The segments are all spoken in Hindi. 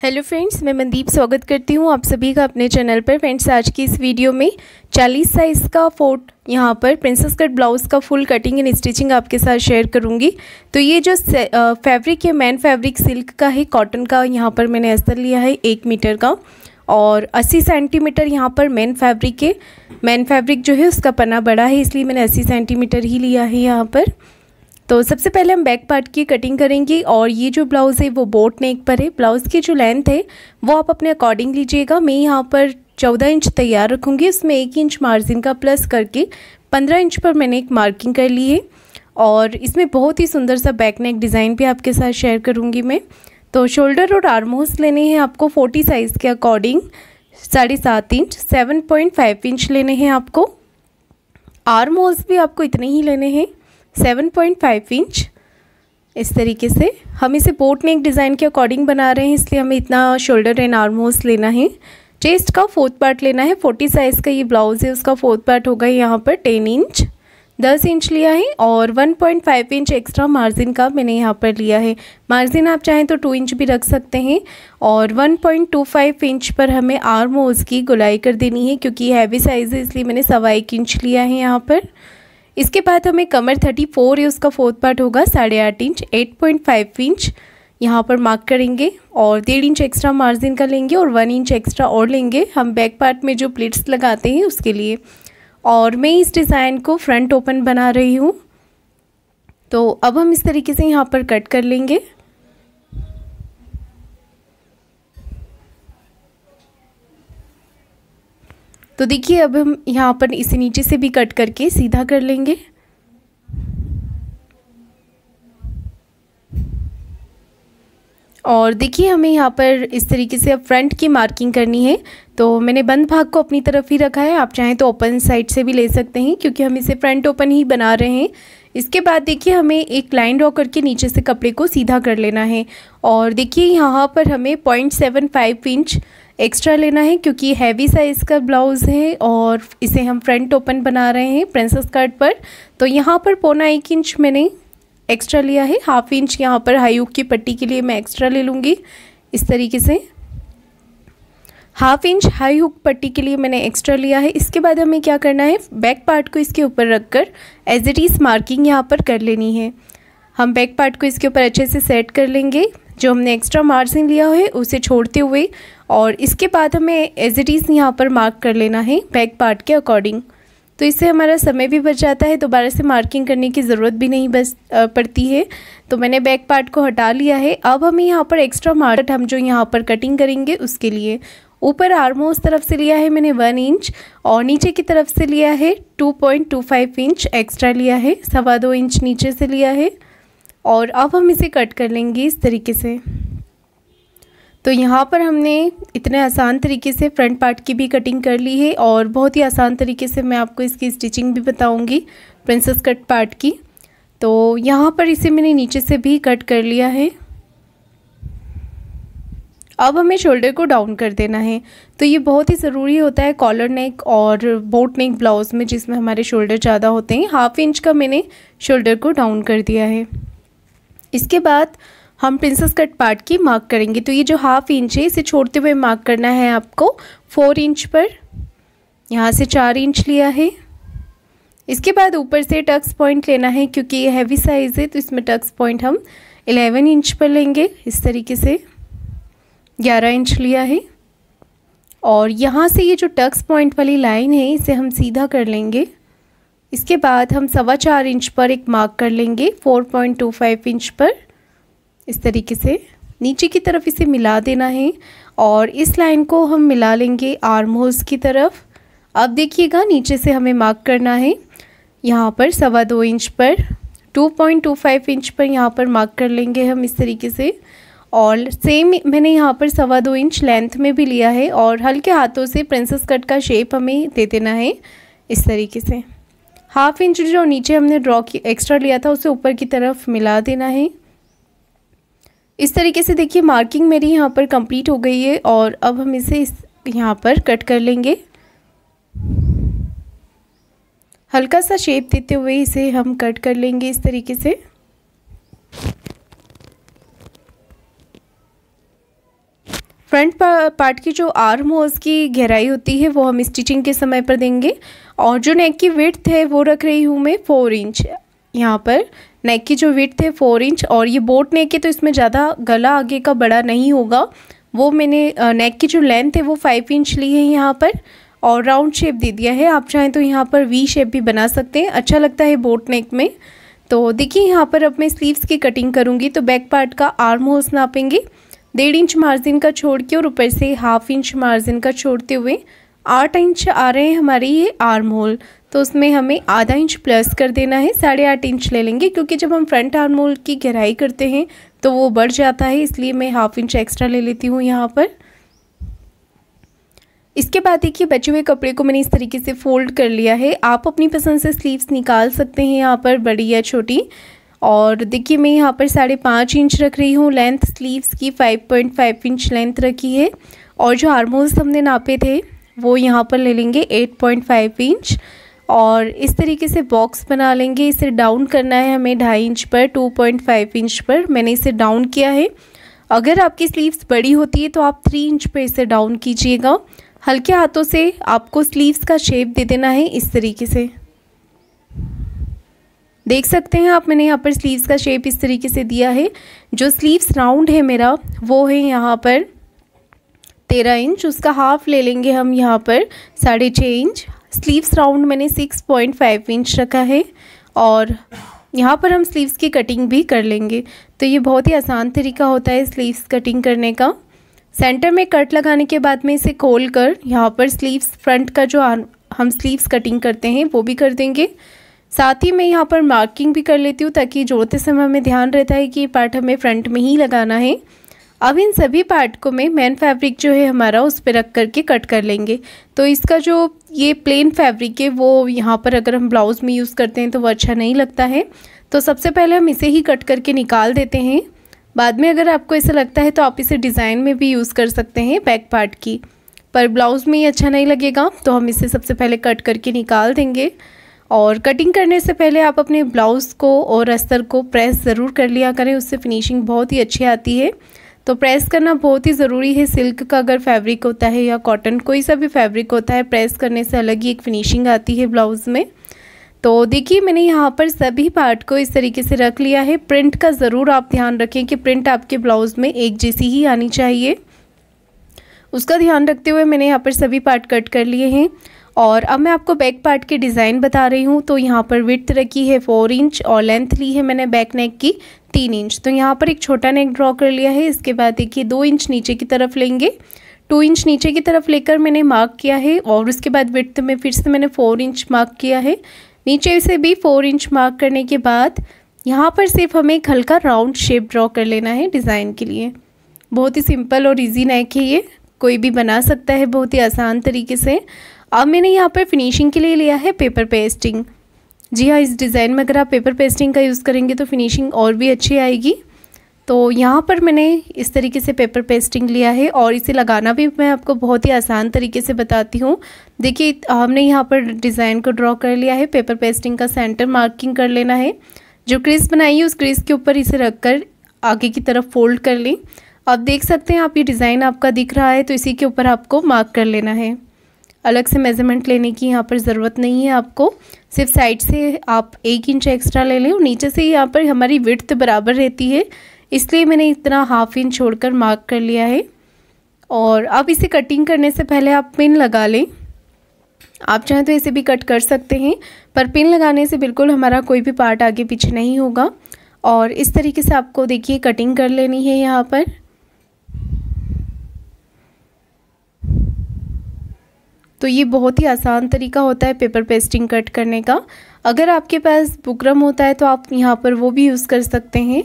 हेलो फ्रेंड्स, मैं मनदीप स्वागत करती हूँ आप सभी का अपने चैनल पर। फ्रेंड्स, आज की इस वीडियो में 40 साइज़ का फोर्ट यहाँ पर प्रिंसेस कट ब्लाउज़ का फुल कटिंग एंड स्टिचिंग आपके साथ शेयर करूँगी। तो ये जो फैब्रिक है, मैन फैब्रिक सिल्क का है, कॉटन का। यहाँ पर मैंने अस्तर लिया है 1 मीटर का और 80 सेंटीमीटर यहाँ पर मैन फैब्रिक है। मैन फैब्रिक जो है उसका पन्ना बड़ा है, इसलिए मैंने 80 सेंटीमीटर ही लिया है यहाँ पर। तो सबसे पहले हम बैक पार्ट की कटिंग करेंगे और ये जो ब्लाउज़ है वो बोट नेक पर है। ब्लाउज़ की जो लेंथ है वो आप अपने अकॉर्डिंग लीजिएगा। मैं यहाँ पर 14 इंच तैयार रखूँगी, उसमें 1 इंच मार्जिन का प्लस करके 15 इंच पर मैंने एक मार्किंग कर ली है। और इसमें बहुत ही सुंदर सा बैक नेक डिज़ाइन भी आपके साथ शेयर करूँगी मैं। तो शोल्डर और आर्म होल्स लेने हैं आपको 40 साइज़ के अकॉर्डिंग 7.5 इंच, 7.5 इंच लेने हैं आपको। आर्म होल्स भी आपको इतने ही लेने हैं 7.5 इंच। इस तरीके से हम इसे बोट नेक डिज़ाइन के अकॉर्डिंग बना रहे हैं, इसलिए हमें इतना शोल्डर एंड आर्म होल्स लेना है। चेस्ट का 4th पार्ट लेना है। 40 साइज़ का ये ब्लाउज़ है, उसका 4th पार्ट होगा यहाँ पर 10 इंच, 10 इंच लिया है। और 1.5 इंच एक्स्ट्रा मार्जिन का मैंने यहाँ पर लिया है। मार्जिन आप चाहें तो 2 इंच भी रख सकते हैं। और 1.25 इंच पर हमें आर्म होल्स की गोलाई कर देनी है, क्योंकि हैवी साइज़ है इसलिए मैंने 1.25 इंच लिया है यहाँ पर। इसके बाद हमें कमर 34 है, उसका 4th पार्ट होगा 8.5 इंच, 8.5 इंच यहाँ पर मार्क करेंगे और 1.5 इंच एक्स्ट्रा मार्जिन का लेंगे और 1 इंच एक्स्ट्रा और लेंगे हम बैक पार्ट में जो प्लिट्स लगाते हैं उसके लिए। और मैं इस डिज़ाइन को फ्रंट ओपन बना रही हूँ। तो अब हम इस तरीके से यहाँ पर कट कर लेंगे। तो देखिए, अब हम यहाँ पर इसे नीचे से भी कट करके सीधा कर लेंगे। और देखिए, हमें यहाँ पर इस तरीके से अब फ्रंट की मार्किंग करनी है। तो मैंने बंद भाग को अपनी तरफ ही रखा है, आप चाहें तो ओपन साइड से भी ले सकते हैं, क्योंकि हम इसे फ्रंट ओपन ही बना रहे हैं। इसके बाद देखिए, हमें एक लाइन ड्रॉ करके नीचे से कपड़े को सीधा कर लेना है। और देखिए, यहाँ पर हमें 0.75 इंच एक्स्ट्रा लेना है, क्योंकि हैवी साइज़ का ब्लाउज़ है और इसे हम फ्रंट ओपन बना रहे हैं प्रिंसेस कट पर। तो यहाँ पर 0.25 इंच मैंने एक्स्ट्रा लिया है। 1/2 इंच यहाँ पर हाई हुक की पट्टी के लिए मैं एक्स्ट्रा ले लूँगी। इस तरीके से 1/2 इंच हाई हुक पट्टी के लिए मैंने एक्स्ट्रा लिया है। इसके बाद हमें क्या करना है, बैक पार्ट को इसके ऊपर रखकर एज इट इज़ मार्किंग यहाँ पर कर लेनी है। हम बैक पार्ट को इसके ऊपर अच्छे से सेट कर लेंगे, जो हमने एक्स्ट्रा मार्जिन लिया है उसे छोड़ते हुए। और इसके बाद हमें एज इट इज़ यहाँ पर मार्क कर लेना है बैक पार्ट के अकॉर्डिंग। तो इससे हमारा समय भी बच जाता है, दोबारा से मार्किंग करने की ज़रूरत भी नहीं पड़ती है। तो मैंने बैक पार्ट को हटा लिया है। अब हमें यहाँ पर एक्स्ट्रा मार्क हम जो यहाँ पर कटिंग करेंगे उसके लिए ऊपर आर्म होल्स तरफ से लिया है मैंने 1 इंच और नीचे की तरफ से लिया है 2.25 इंच एक्स्ट्रा लिया है, 2.25 इंच नीचे से लिया है। और अब हम इसे कट कर लेंगे इस तरीके से। तो यहाँ पर हमने इतने आसान तरीके से फ्रंट पार्ट की भी कटिंग कर ली है और बहुत ही आसान तरीके से मैं आपको इसकी स्टिचिंग भी बताऊंगी प्रिंसेस कट पार्ट की। तो यहाँ पर इसे मैंने नीचे से भी कट कर लिया है। अब हमें शोल्डर को डाउन कर देना है। तो ये बहुत ही ज़रूरी होता है कॉलर नेक और बोट नेक ब्लाउज़ में, जिसमें हमारे शोल्डर ज़्यादा होते हैं। 1/2 इंच का मैंने शोल्डर को डाउन कर दिया है। इसके बाद हम प्रिंसेस कट पार्ट की मार्क करेंगे। तो ये जो 1/2 इंच है इसे छोड़ते हुए मार्क करना है आपको 4 इंच पर। यहाँ से 4 इंच लिया है। इसके बाद ऊपर से टक्स पॉइंट लेना है, क्योंकि ये हैवी साइज़ है तो इसमें टक्स पॉइंट हम 11 इंच पर लेंगे। इस तरीके से 11 इंच लिया है। और यहाँ से ये जो टक्स पॉइंट वाली लाइन है इसे हम सीधा कर लेंगे। इसके बाद हम 4.25 इंच पर एक मार्क कर लेंगे 4.25 इंच पर। इस तरीके से नीचे की तरफ इसे मिला देना है और इस लाइन को हम मिला लेंगे आर्म होल्स की तरफ। अब देखिएगा, नीचे से हमें मार्क करना है यहाँ पर 2.25 इंच पर, 2.25 इंच पर यहाँ पर मार्क कर लेंगे हम इस तरीके से। और सेम मैंने यहाँ पर 2.25 इंच लेंथ में भी लिया है और हल्के हाथों से प्रिंसेस कट का शेप हमें दे देना है इस तरीके से। 1/2 इंच जो नीचे हमने ड्रॉ की एक्स्ट्रा लिया था उसे ऊपर की तरफ मिला देना है इस तरीके से। देखिए, मार्किंग मेरी यहाँ पर कंप्लीट हो गई है और अब हम इसे यहाँ पर कट कर लेंगे। हल्का सा शेप देते हुए इसे हम कट कर लेंगे इस तरीके से। फ्रंट पार्ट की जो आर्म होल्स की गहराई होती है वो हम स्टिचिंग के समय पर देंगे। और जो नेक की विड्थ है वो रख रही हूँ मैं 4 इंच। यहाँ पर नेक की जो विड्थ है 4 इंच, और ये बोट नेक है तो इसमें ज़्यादा गला आगे का बड़ा नहीं होगा। वो मैंने नेक की जो लेंथ है वो 5 इंच ली है यहाँ पर, और राउंड शेप दे दिया है। आप चाहें तो यहाँ पर वी शेप भी बना सकते हैं, अच्छा लगता है बोट नेक में। तो देखिए यहाँ पर अब मैं स्लीव्स की कटिंग करूँगी। तो बैक पार्ट का आर्म होल्स नापेंगे 1.5 इंच मार्जिन का छोड़ के, और ऊपर से 1/2 इंच मार्जिन का छोड़ते हुए 8 इंच आ रहे हैं हमारे ये आर्म होल। तो उसमें हमें आधा इंच प्लस कर देना है, 8.5 इंच ले लेंगे, क्योंकि जब हम फ्रंट आर्म होल की गहराई करते हैं तो वो बढ़ जाता है, इसलिए मैं 1/2 इंच एक्स्ट्रा ले लेती हूँ यहाँ पर। इसके बाद देखिए बचे हुए कपड़े को मैंने इस तरीके से फोल्ड कर लिया है। आप अपनी पसंद से स्लीव्स निकाल सकते हैं यहाँ पर, बड़ी या छोटी। और देखिए मैं यहाँ पर 5.5 इंच रख रही हूँ लेंथ स्लीव्स की, 5.5 इंच लेंथ रखी है। और जो आर्म होल्स हमने नापे थे वो यहाँ पर ले लेंगे 8.5 इंच, और इस तरीके से बॉक्स बना लेंगे। इसे डाउन करना है हमें 2.5 इंच पर, 2.5 इंच पर मैंने इसे डाउन किया है। अगर आपकी स्लीव्स बड़ी होती है तो आप 3 इंच पर इसे डाउन कीजिएगा। हल्के हाथों से आपको स्लीव्स का शेप दे देना है इस तरीके से। देख सकते हैं आप, मैंने यहाँ पर स्लीव्स का शेप इस तरीके से दिया है। जो स्लीव्स राउंड है मेरा वो है यहाँ पर 13 इंच, उसका हाफ ले लेंगे हम यहाँ पर 6.5 इंच। स्लीव्स राउंड मैंने 6.5 इंच रखा है, और यहाँ पर हम स्लीव्स की कटिंग भी कर लेंगे। तो ये बहुत ही आसान तरीका होता है स्लीव्स कटिंग करने का। सेंटर में कट लगाने के बाद में इसे खोल कर यहाँ पर स्लीव्स फ्रंट का जो हम स्लीव्स कटिंग करते हैं वो भी कर देंगे। साथ ही मैं यहाँ पर मार्किंग भी कर लेती हूँ, ताकि जोड़ते समय हमें ध्यान रहता है कि ये पार्ट हमें फ्रंट में ही लगाना है। अब इन सभी पार्ट को मैं मेन फैब्रिक जो है हमारा उस पर रख करके कट कर लेंगे। तो इसका जो ये प्लेन फैब्रिक है वो यहाँ पर अगर हम ब्लाउज़ में यूज़ करते हैं तो वो अच्छा नहीं लगता है। तो सबसे पहले हम इसे ही कट करके निकाल देते हैं। बाद में अगर आपको ऐसा लगता है तो आप इसे डिज़ाइन में भी यूज़ कर सकते हैं बैक पार्ट की, पर ब्लाउज़ में ये अच्छा नहीं लगेगा, तो हम इसे सबसे पहले कट करके निकाल देंगे। और कटिंग करने से पहले आप अपने ब्लाउज़ को और अस्तर को प्रेस ज़रूर कर लिया करें, उससे फिनिशिंग बहुत ही अच्छी आती है। तो प्रेस करना बहुत ही ज़रूरी है। सिल्क का अगर फैब्रिक होता है या कॉटन, कोई सा भी फैब्रिक होता है, प्रेस करने से अलग ही एक फिनिशिंग आती है ब्लाउज़ में। तो देखिए मैंने यहाँ पर सभी पार्ट को इस तरीके से रख लिया है। प्रिंट का ज़रूर आप ध्यान रखें कि प्रिंट आपके ब्लाउज़ में एक जैसी ही आनी चाहिए, उसका ध्यान रखते हुए मैंने यहाँ पर सभी पार्ट कट कर लिए हैं। और अब मैं आपको बैक पार्ट की डिज़ाइन बता रही हूँ। तो यहाँ पर विड्थ रखी है 4 इंच, और लेंथ ली है मैंने बैक नेक की 3 इंच। तो यहाँ पर एक छोटा नेक ड्रॉ कर लिया है। इसके बाद देखिए 2 इंच नीचे की तरफ लेंगे, 2 इंच नीचे की तरफ लेकर मैंने मार्क किया है। और उसके बाद विड्थ में फिर से मैंने 4 इंच मार्क किया है। नीचे से भी 4 इंच मार्क करने के बाद यहाँ पर सिर्फ हमें एक हल्का राउंड शेप ड्रॉ कर लेना है डिज़ाइन के लिए। बहुत ही सिंपल और इजी नेक है, ये कोई भी बना सकता है बहुत ही आसान तरीके से। अब मैंने यहाँ पर फिनिशिंग के लिए लिया है पेपर पेस्टिंग। जी हाँ, इस डिज़ाइन में अगर आप पेपर पेस्टिंग का यूज़ करेंगे तो फिनिशिंग और भी अच्छी आएगी। तो यहाँ पर मैंने इस तरीके से पेपर पेस्टिंग लिया है, और इसे लगाना भी मैं आपको बहुत ही आसान तरीके से बताती हूँ। देखिए हमने यहाँ पर डिज़ाइन को ड्रॉ कर लिया है। पेपर पेस्टिंग का सेंटर मार्किंग कर लेना है। जो क्रीज बनाई है उस क्रीज के ऊपर इसे रखकर आगे की तरफ फोल्ड कर लें। अब देख सकते हैं आप, ये डिज़ाइन आपका दिख रहा है, तो इसी के ऊपर आपको मार्क कर लेना है। अलग से मेज़रमेंट लेने की यहाँ पर ज़रूरत नहीं है आपको, सिर्फ साइड से आप 1 इंच एक्स्ट्रा ले लें। और नीचे से यहाँ पर हमारी विड्थ बराबर रहती है, इसलिए मैंने इतना 1/2 इंच छोड़कर मार्क कर लिया है। और अब इसे कटिंग करने से पहले आप पिन लगा लें। आप चाहें तो इसे भी कट कर सकते हैं, पर पिन लगाने से बिल्कुल हमारा कोई भी पार्ट आगे पीछे नहीं होगा। और इस तरीके से आपको देखिए कटिंग कर लेनी है यहाँ पर। तो ये बहुत ही आसान तरीका होता है पेपर पेस्टिंग कट करने का। अगर आपके पास बुकरम होता है तो आप यहाँ पर वो भी यूज़ कर सकते हैं।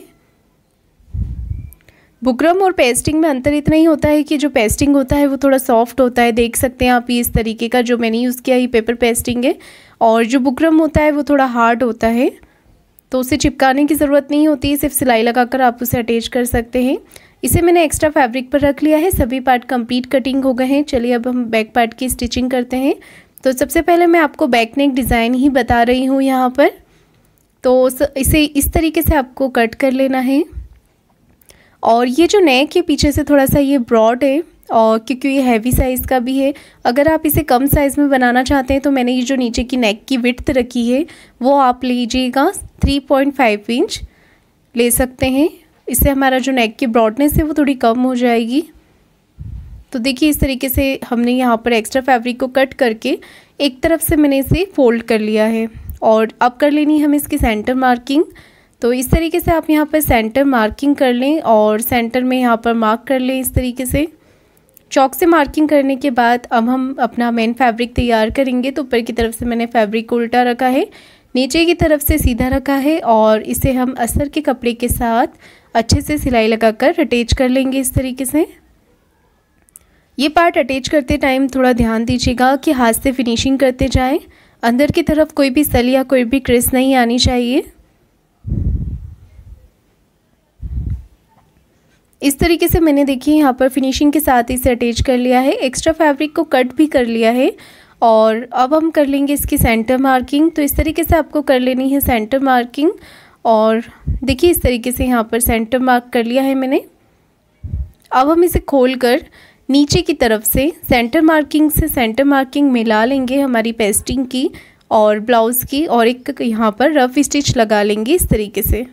बुकरम और पेस्टिंग में अंतर इतना ही होता है कि जो पेस्टिंग होता है वो थोड़ा सॉफ्ट होता है। देख सकते हैं आप, ये इस तरीके का जो मैंने यूज़ किया ये पेपर पेस्टिंग है। और जो बुकरम होता है वो थोड़ा हार्ड होता है, तो उसे चिपकाने की ज़रूरत नहीं होती है, सिर्फ सिलाई लगाकर आप उसे अटैच कर सकते हैं। इसे मैंने एक्स्ट्रा फैब्रिक पर रख लिया है। सभी पार्ट कंप्लीट कटिंग हो गए हैं। चलिए अब हम बैक पार्ट की स्टिचिंग करते हैं। तो सबसे पहले मैं आपको बैक नेक डिज़ाइन ही बता रही हूँ यहाँ पर। तो इसे इस तरीके से आपको कट कर लेना है। और ये जो नेक है पीछे से थोड़ा सा ये ब्रॉड है, और क्योंकि ये हैवी साइज़ का भी है। अगर आप इसे कम साइज़ में बनाना चाहते हैं तो मैंने ये जो नीचे की नेक की विड्थ रखी है वो आप लीजिएगा 3.5 इंच ले सकते हैं। इससे हमारा जो नेक की ब्रॉडनेस है वो थोड़ी कम हो जाएगी। तो देखिए इस तरीके से हमने यहाँ पर एक्स्ट्रा फैब्रिक को कट करके एक तरफ से मैंने इसे फोल्ड कर लिया है और अब कर लेनी है हमें इसकी सेंटर मार्किंग। तो इस तरीके से आप यहाँ पर सेंटर मार्किंग कर लें और सेंटर में यहाँ पर मार्क कर लें। इस तरीके से चॉक से मार्किंग करने के बाद अब हम अपना मेन फैब्रिक तैयार करेंगे। तो ऊपर की तरफ से मैंने फैब्रिक को उल्टा रखा है, नीचे की तरफ से सीधा रखा है और इसे हम अस्तर के कपड़े के साथ अच्छे से सिलाई लगाकर अटैच कर लेंगे। इस तरीके से ये पार्ट अटैच करते टाइम थोड़ा ध्यान दीजिएगा कि हाथ से फिनिशिंग करते जाएं। अंदर की तरफ कोई भी सल या कोई भी क्रिस नहीं आनी चाहिए। इस तरीके से मैंने देखिए यहाँ पर फिनिशिंग के साथ इसे अटैच कर लिया है, एक्स्ट्रा फैब्रिक को कट भी कर लिया है और अब हम कर लेंगे इसकी सेंटर मार्किंग। तो इस तरीके से आपको कर लेनी है सेंटर मार्किंग और देखिए इस तरीके से यहाँ पर सेंटर मार्क कर लिया है मैंने। अब हम इसे खोलकर नीचे की तरफ से सेंटर मार्किंग से सेंटर मार्किंग मिला लेंगे हमारी पेस्टिंग की और ब्लाउज़ की और एक यहाँ पर रफ स्टिच लगा लेंगे इस तरीके से।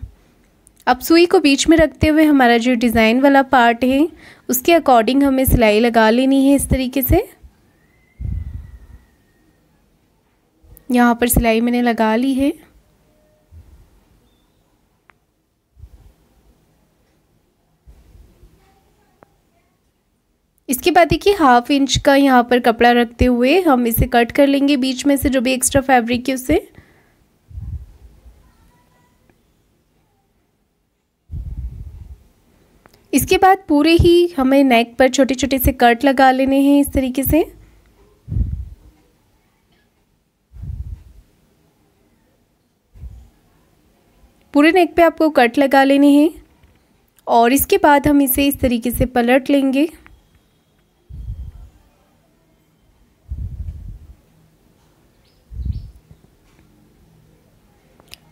अब सुई को बीच में रखते हुए हमारा जो डिज़ाइन वाला पार्ट है उसके अकॉर्डिंग हमें सिलाई लगा लेनी है। इस तरीके से यहाँ पर सिलाई मैंने लगा ली है। इसके बाद देखिए 1/2 इंच का यहाँ पर कपड़ा रखते हुए हम इसे कट कर लेंगे बीच में से जो भी एक्स्ट्रा फैब्रिक है उसे। इसके बाद पूरे ही हमें नेक पर छोटे छोटे से कट लगा लेने हैं इस तरीके से। पूरे नेक पे आपको कट लगा लेने हैं और इसके बाद हम इसे इस तरीके से पलट लेंगे।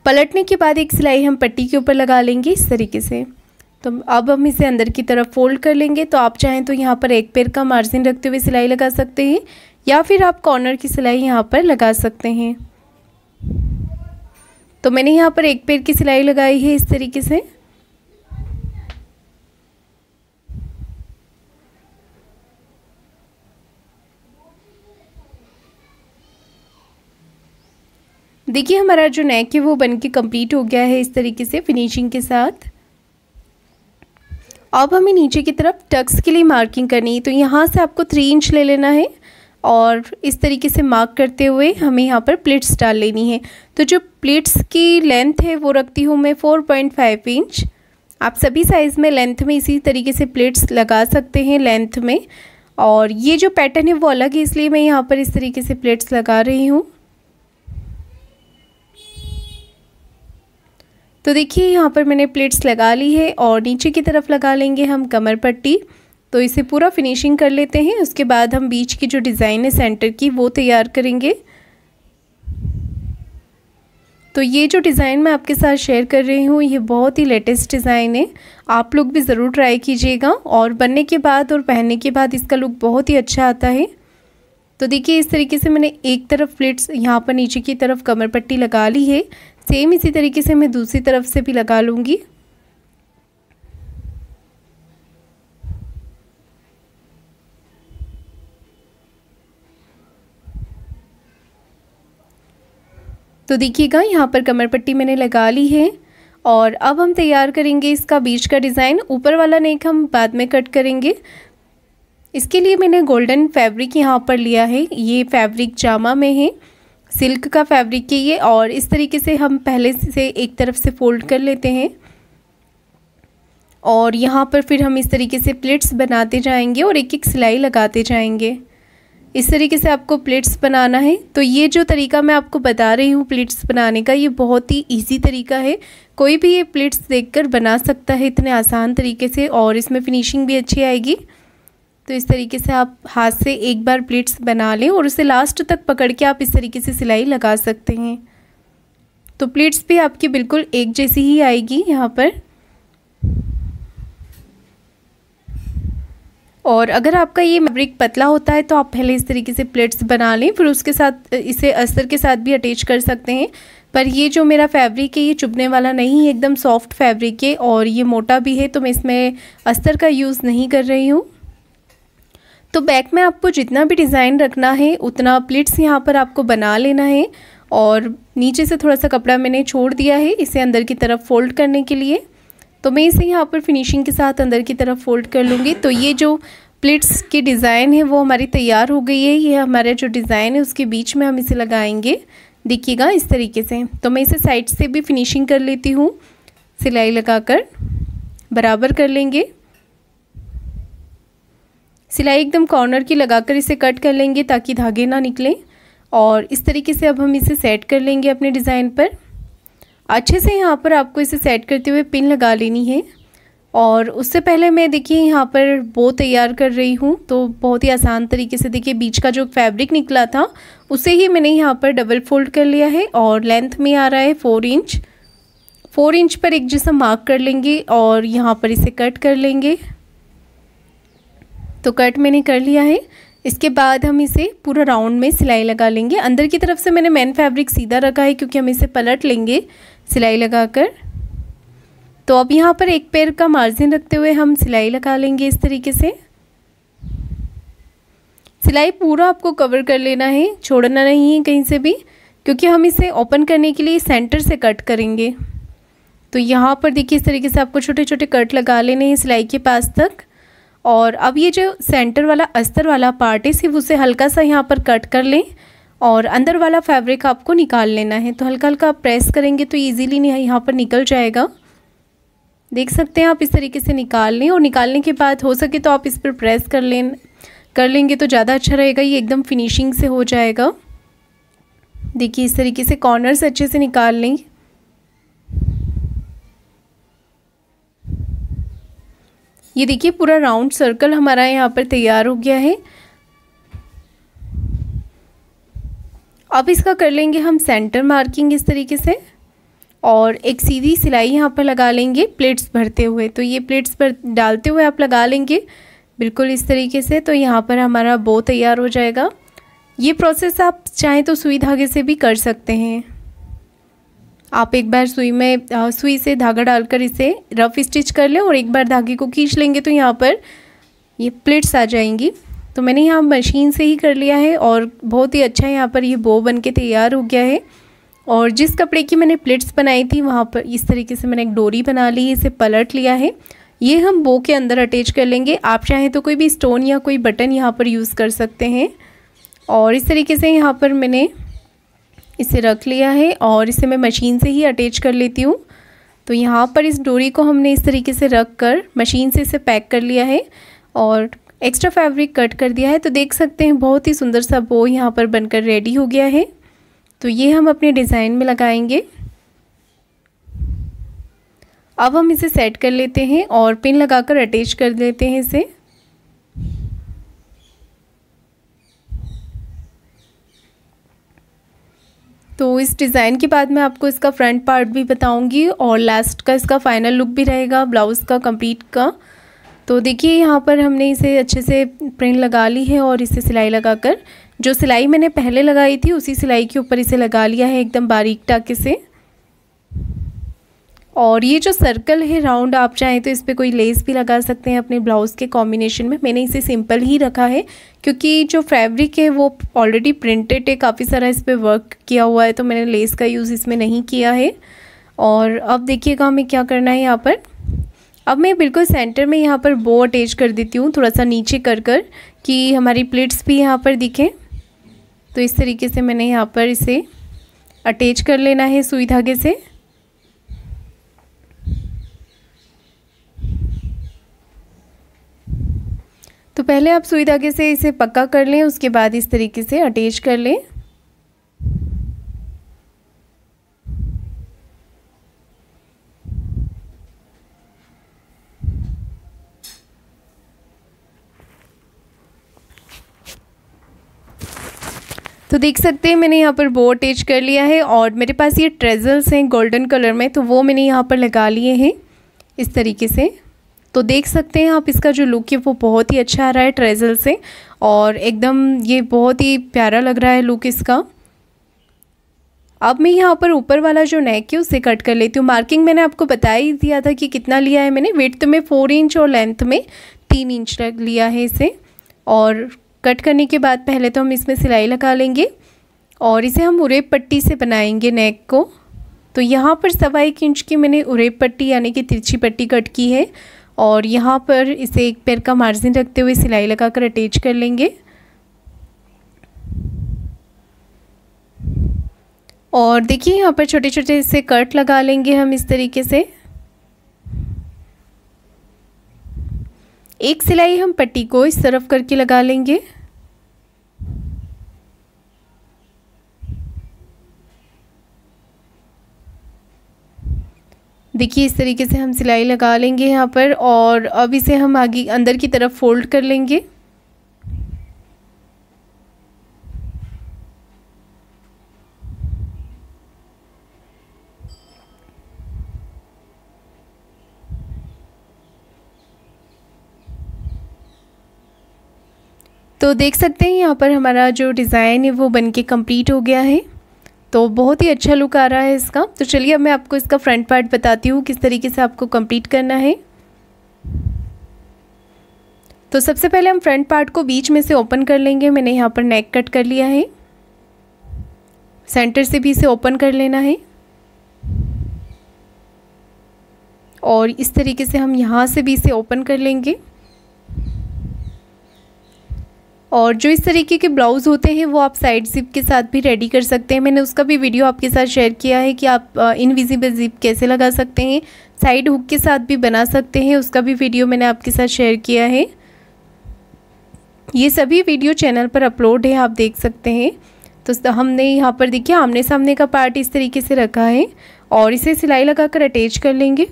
पलटने के बाद एक सिलाई हम पट्टी के ऊपर लगा लेंगे इस तरीके से। तो अब हम इसे अंदर की तरफ फोल्ड कर लेंगे। तो आप चाहें तो यहाँ पर एक पैर का मार्जिन रखते हुए सिलाई लगा सकते हैं या फिर आप कॉर्नर की सिलाई यहाँ पर लगा सकते हैं। तो मैंने यहाँ पर एक पैर की सिलाई लगाई है इस तरीके से। देखिए हमारा जो नेक है वो बनके कंप्लीट हो गया है इस तरीके से फिनिशिंग के साथ। अब हमें नीचे की तरफ टक्स के लिए मार्किंग करनी है। तो यहाँ से आपको 3 इंच ले लेना है और इस तरीके से मार्क करते हुए हमें यहाँ पर प्लिट्स डाल लेनी है। तो जो प्लिट्स की लेंथ है वो रखती हूँ मैं 4.5 इंच। आप सभी साइज़ में लेंथ में इसी तरीके से प्लिट्स लगा सकते हैं लेंथ में। और ये जो पैटर्न है वो अलग है इसलिए मैं यहाँ पर इस तरीके से प्लिट्स लगा रही हूँ। तो देखिए यहाँ पर मैंने प्लेट्स लगा ली है और नीचे की तरफ लगा लेंगे हम कमर पट्टी। तो इसे पूरा फिनिशिंग कर लेते हैं। उसके बाद हम बीच की जो डिज़ाइन है सेंटर की वो तैयार करेंगे। तो ये जो डिज़ाइन मैं आपके साथ शेयर कर रही हूँ ये बहुत ही लेटेस्ट डिज़ाइन है, आप लोग भी ज़रूर ट्राई कीजिएगा और बनने के बाद और पहनने के बाद इसका लुक बहुत ही अच्छा आता है। तो देखिए इस तरीके से मैंने एक तरफ प्लेट्स यहाँ पर नीचे की तरफ कमर पट्टी लगा ली है। सेम इसी तरीके से मैं दूसरी तरफ से भी लगा लूँगी। तो देखिएगा यहाँ पर कमर पट्टी मैंने लगा ली है और अब हम तैयार करेंगे इसका बीच का डिज़ाइन। ऊपर वाला नेक हम बाद में कट करेंगे। इसके लिए मैंने गोल्डन फैब्रिक यहाँ पर लिया है। ये फैब्रिक जामा में है, सिल्क का फैब्रिक है ये। और इस तरीके से हम पहले से एक तरफ से फोल्ड कर लेते हैं और यहाँ पर फिर हम इस तरीके से प्लेट्स बनाते जाएंगे और एक एक सिलाई लगाते जाएंगे। इस तरीके से आपको प्लेट्स बनाना है। तो ये जो तरीका मैं आपको बता रही हूँ प्लेट्स बनाने का, ये बहुत ही इजी तरीका है। कोई भी ये प्लेट्स देखकर बना सकता है इतने आसान तरीके से और इसमें फिनिशिंग भी अच्छी आएगी। तो इस तरीके से आप हाथ से एक बार प्लेट्स बना लें और उसे लास्ट तक पकड़ के आप इस तरीके से सिलाई लगा सकते हैं। तो प्लेट्स भी आपकी बिल्कुल एक जैसी ही आएगी यहाँ पर। और अगर आपका ये फैब्रिक पतला होता है तो आप पहले इस तरीके से प्लेट्स बना लें, फिर उसके साथ इसे अस्तर के साथ भी अटैच कर सकते हैं। पर ये जो मेरा फैब्रिक है ये चुभने वाला नहीं है, एकदम सॉफ्ट फैब्रिक है और ये मोटा भी है, तो मैं इसमें अस्तर का यूज़ नहीं कर रही हूँ। तो बैक में आपको जितना भी डिज़ाइन रखना है उतना प्लेट्स यहाँ पर आपको बना लेना है। और नीचे से थोड़ा सा कपड़ा मैंने छोड़ दिया है इसे अंदर की तरफ फोल्ड करने के लिए, तो मैं इसे यहाँ पर फिनिशिंग के साथ अंदर की तरफ फोल्ड कर लूँगी। तो ये जो प्लेट्स की डिज़ाइन है वो हमारी तैयार हो गई है। ये हमारा जो डिज़ाइन है उसके बीच में हम इसे लगाएंगे, देखिएगा इस तरीके से। तो मैं इसे साइड से भी फिनिशिंग कर लेती हूँ, सिलाई लगाकर बराबर कर लेंगे। सिलाई एकदम कॉर्नर की लगाकर इसे कट कर लेंगे ताकि धागे ना निकलें। और इस तरीके से अब हम इसे सेट कर लेंगे अपने डिज़ाइन पर। अच्छे से यहाँ पर आपको इसे सेट करते हुए पिन लगा लेनी है। और उससे पहले मैं देखिए यहाँ पर बो तैयार कर रही हूँ, तो बहुत ही आसान तरीके से देखिए बीच का जो फैब्रिक निकला था उसे ही मैंने यहाँ पर डबल फोल्ड कर लिया है और लेंथ में आ रहा है 4 इंच। 4 इंच पर एक जैसा मार्क कर लेंगे और यहाँ पर इसे कट कर लेंगे। तो कट मैंने कर लिया है। इसके बाद हम इसे पूरा राउंड में सिलाई लगा लेंगे। अंदर की तरफ से मैंने मेन फैब्रिक सीधा रखा है क्योंकि हम इसे पलट लेंगे सिलाई लगाकर। तो अब यहाँ पर एक पैर का मार्जिन रखते हुए हम सिलाई लगा लेंगे इस तरीके से। सिलाई पूरा आपको कवर कर लेना है, छोड़ना नहीं है कहीं से भी, क्योंकि हम इसे ओपन करने के लिए सेंटर से कट करेंगे। तो यहाँ पर देखिए इस तरीके से आपको छोटे छोटे कट लगा लेने हैं सिलाई के पास तक। और अब ये जो सेंटर वाला अस्तर वाला पार्ट है सिर्फ उसे हल्का सा यहाँ पर कट कर लें और अंदर वाला फैब्रिक आपको निकाल लेना है। तो हल्का हल्का आप प्रेस करेंगे तो ईजीली यहाँ पर निकल जाएगा। देख सकते हैं आप इस तरीके से निकाल लें और निकालने के बाद हो सके तो आप इस पर प्रेस कर लेंगे तो ज़्यादा अच्छा रहेगा, ये एकदम फिनिशिंग से हो जाएगा। देखिए इस तरीके से कॉर्नर्स अच्छे से निकाल लें। ये देखिए पूरा राउंड सर्कल हमारा यहाँ पर तैयार हो गया है। अब इसका कर लेंगे हम सेंटर मार्किंग इस तरीके से और एक सीधी सिलाई यहाँ पर लगा लेंगे प्लेट्स भरते हुए। तो ये प्लेट्स पर डालते हुए आप लगा लेंगे बिल्कुल इस तरीके से। तो यहाँ पर हमारा बो तैयार हो जाएगा। ये प्रोसेस आप चाहें तो सुई धागे से भी कर सकते हैं। आप एक बार सुई से धागा डालकर इसे रफ स्टिच कर लें और एक बार धागे को खींच लेंगे तो यहाँ पर ये प्लेट्स आ जाएंगी। तो मैंने यहाँ मशीन से ही कर लिया है और बहुत ही अच्छा यहाँ पर ये बो बन के तैयार हो गया है। और जिस कपड़े की मैंने प्लेट्स बनाई थी वहाँ पर इस तरीके से मैंने एक डोरी बना ली, इसे पलट लिया है। ये हम बो के अंदर अटैच कर लेंगे। आप चाहें तो कोई भी स्टोन या कोई बटन यहाँ पर यूज़ कर सकते हैं। और इस तरीके से यहाँ पर मैंने इसे रख लिया है और इसे मैं मशीन से ही अटैच कर लेती हूँ। तो यहाँ पर इस डोरी को हमने इस तरीके से रख कर मशीन से इसे पैक कर लिया है और एक्स्ट्रा फैब्रिक कट कर दिया है। तो देख सकते हैं बहुत ही सुंदर सा बो यहाँ पर बनकर रेडी हो गया है। तो ये हम अपने डिज़ाइन में लगाएंगे। अब हम इसे सेट कर लेते हैं और पिन लगाकर अटैच कर देते हैं इसे। तो इस डिज़ाइन के बाद मैं आपको इसका फ्रंट पार्ट भी बताऊंगी और लास्ट का इसका फाइनल लुक भी रहेगा ब्लाउज़ का कंप्लीट का। तो देखिए यहाँ पर हमने इसे अच्छे से प्रिंट लगा ली है और इसे सिलाई लगाकर जो सिलाई मैंने पहले लगाई थी उसी सिलाई के ऊपर इसे लगा लिया है एकदम बारीक टाके से। और ये जो सर्कल है राउंड, आप चाहें तो इस पर कोई लेस भी लगा सकते हैं अपने ब्लाउज़ के कॉम्बिनेशन में। मैंने इसे सिंपल ही रखा है क्योंकि जो फैब्रिक है वो ऑलरेडी प्रिंटेड है, काफ़ी सारा इस पर वर्क किया हुआ है, तो मैंने लेस का यूज़ इसमें नहीं किया है। और अब देखिएगा हमें क्या करना है यहाँ पर। अब मैं बिल्कुल सेंटर में यहाँ पर बो अटैच कर देती हूँ, थोड़ा सा नीचे कर कि हमारी प्लेट्स भी यहाँ पर दिखें। तो इस तरीके से मैंने यहाँ पर इसे अटैच कर लेना है सुई धागे से। तो पहले आप सुई धागे से इसे पक्का कर लें, उसके बाद इस तरीके से अटैच कर लें। तो देख सकते हैं मैंने यहाँ पर बो अटैच कर लिया है और मेरे पास ये ट्रेजल्स हैं गोल्डन कलर में, तो वो मैंने यहाँ पर लगा लिए हैं इस तरीके से। तो देख सकते हैं आप इसका जो लुक है वो बहुत ही अच्छा आ रहा है ट्रेजल से, और एकदम ये बहुत ही प्यारा लग रहा है लुक इसका। अब मैं यहाँ पर ऊपर वाला जो नेक है उसे कट कर लेती हूँ। मार्किंग मैंने आपको बता ही दिया था कि कितना लिया है मैंने। विड्थ में 4 इंच और लेंथ में 3 इंच लिया है इसे। और कट करने के बाद पहले तो हम इसमें सिलाई लगा लेंगे और इसे हम उरेब पट्टी से बनाएंगे नेक को। तो यहाँ पर 1.25 इंच की मैंने उरेब पट्टी यानी कि तिरछी पट्टी कट की है, और यहाँ पर इसे 1 पैर का मार्जिन रखते हुए सिलाई लगाकर अटैच कर लेंगे। और देखिए यहाँ पर छोटे छोटे से कट लगा लेंगे हम इस तरीके से। एक सिलाई हम पट्टी को इस तरफ करके लगा लेंगे। देखिए इस तरीके से हम सिलाई लगा लेंगे यहाँ पर, और अब इसे हम आगे अंदर की तरफ फोल्ड कर लेंगे। तो देख सकते हैं यहाँ पर हमारा जो डिज़ाइन है वो बनके कंप्लीट हो गया है। तो बहुत ही अच्छा लुक आ रहा है इसका। तो चलिए अब मैं आपको इसका फ्रंट पार्ट बताती हूँ किस तरीके से आपको कंप्लीट करना है। तो सबसे पहले हम फ्रंट पार्ट को बीच में से ओपन कर लेंगे। मैंने यहाँ पर नेक कट कर लिया है, सेंटर से भी इसे ओपन कर लेना है, और इस तरीके से हम यहाँ से भी इसे ओपन कर लेंगे। और जो इस तरीके के ब्लाउज़ होते हैं वो आप साइड जिप के साथ भी रेडी कर सकते हैं। मैंने उसका भी वीडियो आपके साथ शेयर किया है कि आप इनविजिबल जिप कैसे लगा सकते हैं, साइड हुक के साथ भी बना सकते हैं, उसका भी वीडियो मैंने आपके साथ शेयर किया है। ये सभी वीडियो चैनल पर अपलोड है, आप देख सकते हैं। तो हमने यहाँ पर देखिए आमने सामने का पार्ट इस तरीके से रखा है, और इसे सिलाई लगाकर अटैच कर लेंगे।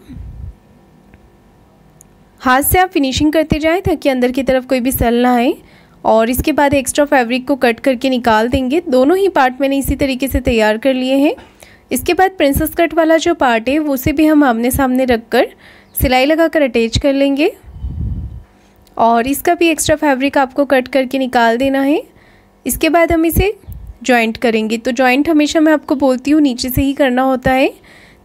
हाथ से आप फिनिशिंग करते जाएं ताकि अंदर की तरफ कोई भी सल ना आए। और इसके बाद एक्स्ट्रा फैब्रिक को कट करके निकाल देंगे। दोनों ही पार्ट मैंने इसी तरीके से तैयार कर लिए हैं। इसके बाद प्रिंसेस कट वाला जो पार्ट है उसे भी हम आमने सामने रखकर सिलाई लगाकर अटैच कर लेंगे, और इसका भी एक्स्ट्रा फैब्रिक आपको कट करके निकाल देना है। इसके बाद हम इसे जॉइंट करेंगे। तो जॉइंट हमेशा मैं आपको बोलती हूँ नीचे से ही करना होता है,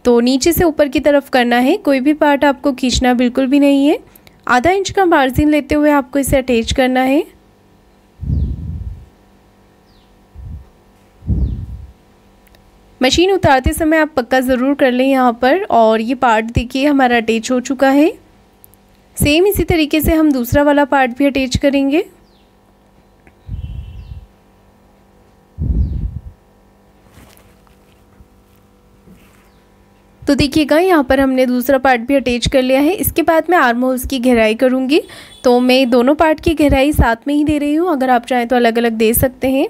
तो नीचे से ऊपर की तरफ करना है, कोई भी पार्ट आपको खींचना बिल्कुल भी नहीं है। आधा इंच का मार्जिन लेते हुए आपको इसे अटैच करना है। मशीन उतारते समय आप पक्का ज़रूर कर लें यहाँ पर। और ये पार्ट देखिए हमारा अटैच हो चुका है। सेम इसी तरीके से हम दूसरा वाला पार्ट भी अटैच करेंगे। तो देखिएगा यहाँ पर हमने दूसरा पार्ट भी अटैच कर लिया है। इसके बाद मैं आर्म होल्स की गहराई करूँगी, तो मैं दोनों पार्ट की गहराई साथ में ही दे रही हूँ। अगर आप चाहें तो अलग अलग दे सकते हैं।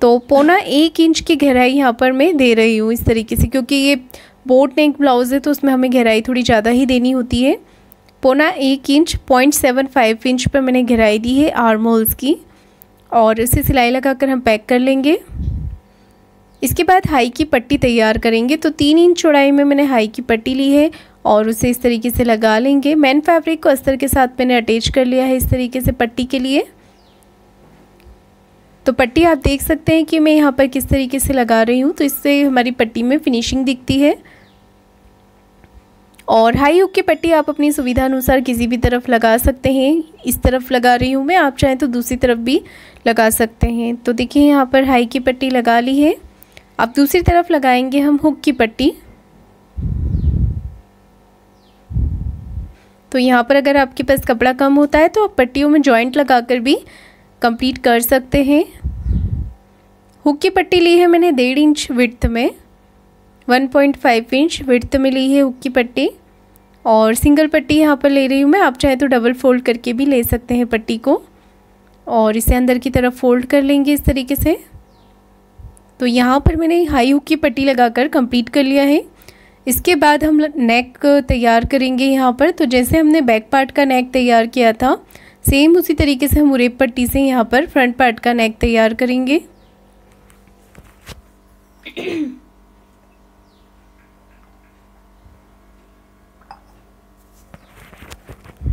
तो 1.25 इंच की गहराई यहाँ पर मैं दे रही हूँ इस तरीके से, क्योंकि ये बोट नेक ब्लाउज़ है तो उसमें हमें गहराई थोड़ी ज़्यादा ही देनी होती है। 1.25 इंच 0.75 इंच पर मैंने गहराई दी है आर्म होल्स की, और इसे सिलाई लगाकर हम पैक कर लेंगे। इसके बाद हाई की पट्टी तैयार करेंगे। तो 3 इंच चौड़ाई में मैंने हाई की पट्टी ली है, और उसे इस तरीके से लगा लेंगे। मेन फैब्रिक को अस्तर के साथ मैंने अटैच कर लिया है इस तरीके से पट्टी के लिए। तो पट्टी आप देख सकते हैं कि मैं यहाँ पर किस तरीके से लगा रही हूँ, तो इससे हमारी पट्टी में फिनिशिंग दिखती है। और हाई हुक की पट्टी आप अपनी सुविधा अनुसार किसी भी तरफ लगा सकते हैं। इस तरफ लगा रही हूँ मैं, आप चाहें तो दूसरी तरफ भी लगा सकते हैं। तो देखिए यहाँ पर हाई की पट्टी लगा ली है। अब दूसरी तरफ लगाएंगे हम हुक की पट्टी। तो यहाँ पर अगर आपके पास कपड़ा कम होता है तो आप पट्टियों में जॉइंट लगाकर भी कंप्लीट कर सकते हैं। हुक की पट्टी ली है मैंने 1.5 इंच विड्थ में, 1.5 इंच विड्थ में ली है हुक की पट्टी, और सिंगल पट्टी यहाँ पर ले रही हूँ मैं। आप चाहे तो डबल फोल्ड करके भी ले सकते हैं पट्टी को, और इसे अंदर की तरफ फोल्ड कर लेंगे इस तरीके से। तो यहाँ पर मैंने हाई हुक की पट्टी लगाकर कंप्लीट कर लिया है। इसके बाद हम नेक तैयार करेंगे यहाँ पर। तो जैसे हमने बैक पार्ट का नेक तैयार किया था, सेम उसी तरीके से हम उरेब पट्टी से यहाँ पर फ्रंट पार्ट का नेक तैयार करेंगे।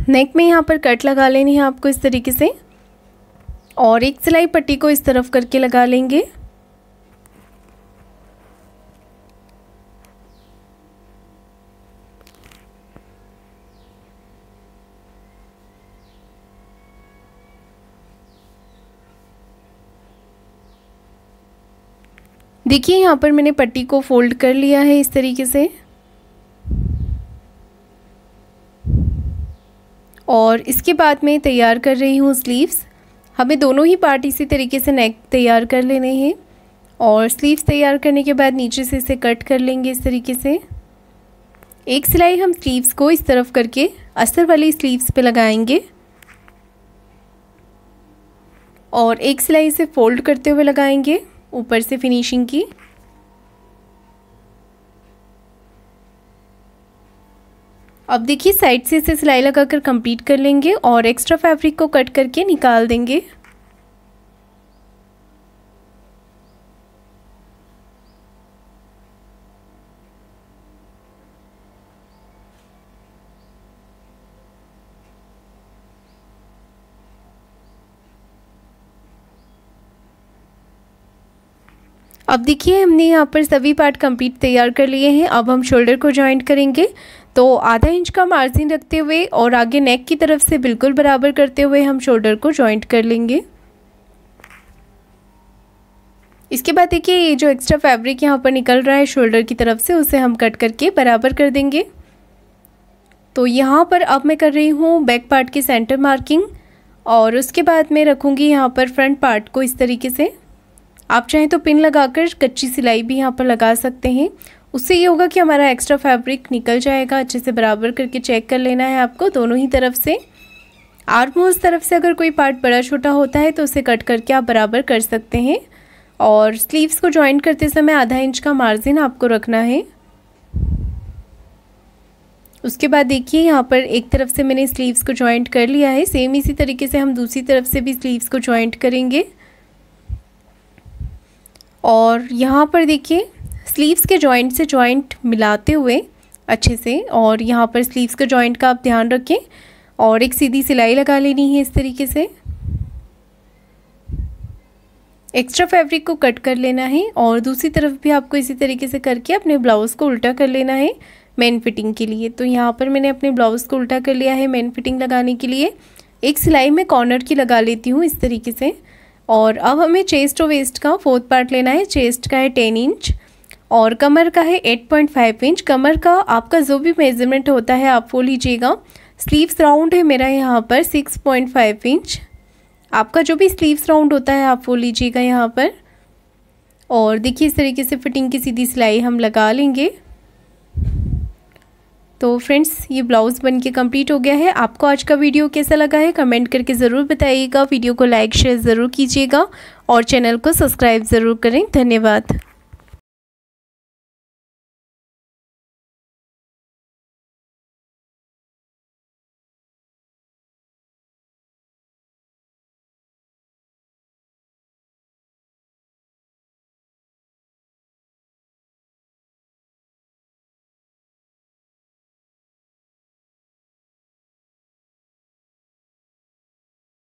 नेक में यहाँ पर कट लगा लेनी है आपको इस तरीके से, और एक सिलाई पट्टी को इस तरफ करके लगा लेंगे। देखिए यहाँ पर मैंने पट्टी को फोल्ड कर लिया है इस तरीके से, और इसके बाद मैं तैयार कर रही हूँ स्लीव्स। हमें दोनों ही पार्ट इसी तरीके से नेक तैयार कर लेने हैं, और स्लीव्स तैयार करने के बाद नीचे से इसे कट कर लेंगे इस तरीके से। एक सिलाई हम स्लीव्स को इस तरफ करके अस्तर वाली स्लीव्स पे लगाएंगे, और एक सिलाई से फोल्ड करते हुए लगाएंगे ऊपर से फिनिशिंग की। अब देखिए साइड से इसे सिलाई लगाकर कंप्लीट कर लेंगे, और एक्स्ट्रा फैब्रिक को कट करके निकाल देंगे। अब देखिए हमने यहाँ पर सभी पार्ट कंप्लीट तैयार कर लिए हैं। अब हम शोल्डर को जॉइंट करेंगे, तो आधा इंच का मार्जिन रखते हुए और आगे नेक की तरफ से बिल्कुल बराबर करते हुए हम शोल्डर को जॉइंट कर लेंगे। इसके बाद देखिए ये जो एक्स्ट्रा फैब्रिक यहाँ पर निकल रहा है शोल्डर की तरफ से, उसे हम कट करके बराबर कर देंगे। तो यहाँ पर अब मैं कर रही हूँ बैक पार्ट की सेंटर मार्किंग, और उसके बाद मैं रखूँगी यहाँ पर फ्रंट पार्ट को इस तरीके से। आप चाहें तो पिन लगाकर कच्ची सिलाई भी यहाँ पर लगा सकते हैं, उससे ये होगा कि हमारा एक्स्ट्रा फैब्रिक निकल जाएगा। अच्छे से बराबर करके चेक कर लेना है आपको दोनों ही तरफ से। आर्म होल्स तरफ से अगर कोई पार्ट बड़ा छोटा होता है तो उसे कट करके आप बराबर कर सकते हैं, और स्लीव्स को जॉइंट करते समय आधा इंच का मार्जिन आपको रखना है। उसके बाद देखिए यहाँ पर एक तरफ से मैंने स्लीव्स को जॉइंट कर लिया है, सेम इसी तरीके से हम दूसरी तरफ से भी स्लीव्स को जॉइंट करेंगे। और यहाँ पर देखिए स्लीव्स के जॉइंट से जॉइंट मिलाते हुए अच्छे से, और यहाँ पर स्लीव्स के जॉइंट का आप ध्यान रखें, और एक सीधी सिलाई लगा लेनी है इस तरीके से। एक्स्ट्रा फैब्रिक को कट कर लेना है, और दूसरी तरफ भी आपको इसी तरीके से करके अपने ब्लाउज़ को उल्टा कर लेना है मेन फिटिंग के लिए। तो यहाँ पर मैंने अपने ब्लाउज़ को उल्टा कर लिया है मेन फिटिंग लगाने के लिए। एक सिलाई में कॉर्नर की लगा लेती हूँ इस तरीके से। और अब हमें चेस्ट और वेस्ट का 4th पार्ट लेना है। चेस्ट का है 10 इंच और कमर का है 8.5 इंच। कमर का आपका जो भी मेजरमेंट होता है आप वो लीजिएगा। स्लीव्स राउंड है मेरा यहाँ पर 6.5 इंच। आपका जो भी स्लीव्स राउंड होता है आप वो लीजिएगा यहाँ पर। और देखिए इस तरीके से फिटिंग की सीधी सिलाई हम लगा लेंगे। तो फ्रेंड्स ये ब्लाउज़ बनके कंप्लीट हो गया है। आपको आज का वीडियो कैसा लगा है कमेंट करके ज़रूर बताइएगा। वीडियो को लाइक शेयर ज़रूर कीजिएगा और चैनल को सब्सक्राइब ज़रूर करें। धन्यवाद।